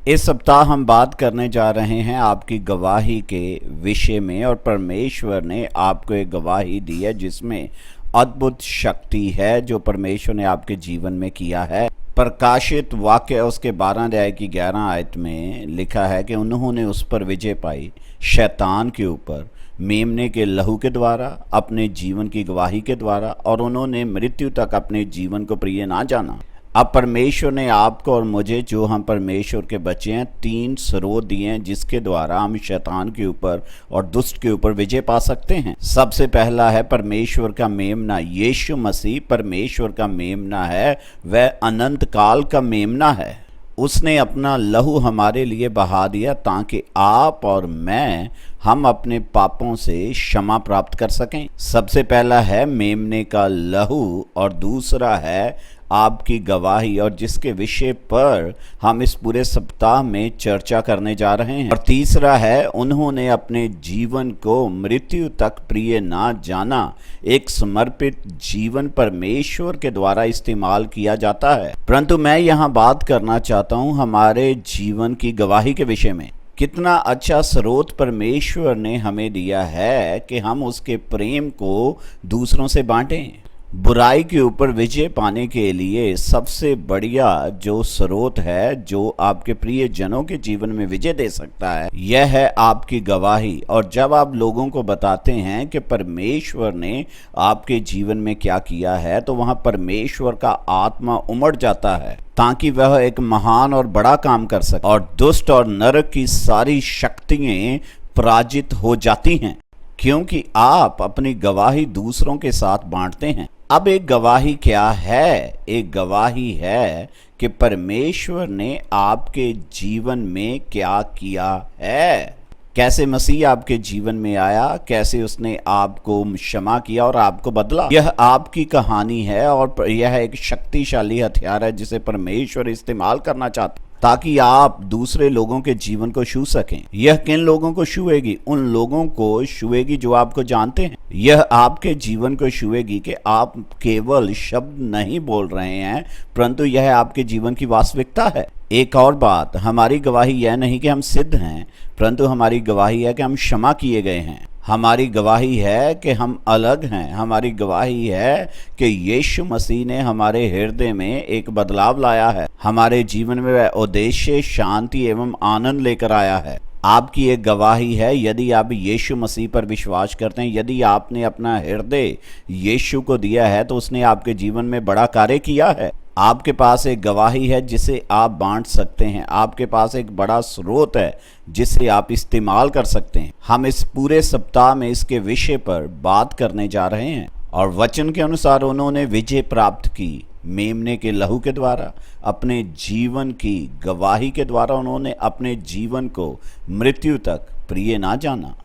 इस सप्ताह हम बात करने जा रहे हैं आपकी गवाही के विषय में। और परमेश्वर ने आपको एक गवाही दी है जिसमें अद्भुत शक्ति है जो परमेश्वर ने आपके जीवन में किया है। प्रकाशित वाक्य उसके 12 अध्याय की 11 आयत में लिखा है कि उन्होंने उस पर विजय पाई, शैतान के ऊपर, मेमने के लहू के द्वारा, अपने जीवन की गवाही के द्वारा, और उन्होंने मृत्यु तक अपने जीवन को प्रिय ना जाना। अब परमेश्वर ने आपको और मुझे, जो हम परमेश्वर के बच्चे हैं, 3 स्रोत दिए हैं जिसके द्वारा हम शैतान के ऊपर और दुष्ट के ऊपर विजय पा सकते हैं। सबसे पहला है परमेश्वर का मेमना। यीशु मसीह परमेश्वर का मेमना है, वह अनंत काल का मेमना है। उसने अपना लहू हमारे लिए बहा दिया ताकि आप और मैं हम अपने पापों से क्षमा प्राप्त कर सकें। सबसे पहला है मेमने का लहू और दूसरा है आपकी गवाही, और जिसके विषय पर हम इस पूरे सप्ताह में चर्चा करने जा रहे हैं। और तीसरा है उन्होंने अपने जीवन को मृत्यु तक प्रिय ना जाना। एक समर्पित जीवन परमेश्वर के द्वारा इस्तेमाल किया जाता है, परंतु मैं यहाँ बात करना चाहता हूँ हमारे जीवन की गवाही के विषय में। कितना अच्छा स्रोत परमेश्वर ने हमें दिया है कि हम उसके प्रेम को दूसरों से बांटें। बुराई के ऊपर विजय पाने के लिए सबसे बढ़िया जो स्रोत है जो आपके प्रिय जनों के जीवन में विजय दे सकता है, यह है आपकी गवाही। और जब आप लोगों को बताते हैं कि परमेश्वर ने आपके जीवन में क्या किया है, तो वहां परमेश्वर का आत्मा उमड़ जाता है ताकि वह एक महान और बड़ा काम कर सके, और दुष्ट और नरक की सारी शक्तियां पराजित हो जाती हैं, क्योंकि आप अपनी गवाही दूसरों के साथ बांटते हैं। अब एक गवाही क्या है? एक गवाही है कि परमेश्वर ने आपके जीवन में क्या किया है, कैसे मसीह आपके जीवन में आया, कैसे उसने आपको क्षमा किया और आपको बदला। यह आपकी कहानी है और यह एक शक्तिशाली हथियार है जिसे परमेश्वर इस्तेमाल करना चाहता है ताकि आप दूसरे लोगों के जीवन को छू सकें। यह किन लोगों को छुएगी? उन लोगों को छुएगी जो आपको जानते हैं। यह आपके जीवन को छुएगी कि आप केवल शब्द नहीं बोल रहे हैं, परंतु यह आपके जीवन की वास्तविकता है। एक और बात, हमारी गवाही यह नहीं कि हम सिद्ध हैं, परंतु हमारी गवाही है कि हम क्षमा किए गए हैं। हमारी गवाही है कि हम अलग हैं। हमारी गवाही है कि यीशु मसीह ने हमारे हृदय में एक बदलाव लाया है। हमारे जीवन में वह उद्देश्य, शांति एवं आनंद लेकर आया है। आपकी एक गवाही है यदि आप यीशु मसीह पर विश्वास करते हैं, यदि आपने अपना हृदय यीशु को दिया है, तो उसने आपके जीवन में बड़ा कार्य किया है। आपके पास एक गवाही है जिसे आप बांट सकते हैं। आपके पास एक बड़ा स्रोत है जिसे आप इस्तेमाल कर सकते हैं। हम इस पूरे सप्ताह में इसके विषय पर बात करने जा रहे हैं। और वचन के अनुसार उन्होंने विजय प्राप्त की मेमने के लहू के द्वारा, अपने जीवन की गवाही के द्वारा। उन्होंने अपने जीवन को मृत्यु तक प्रिय ना जाना।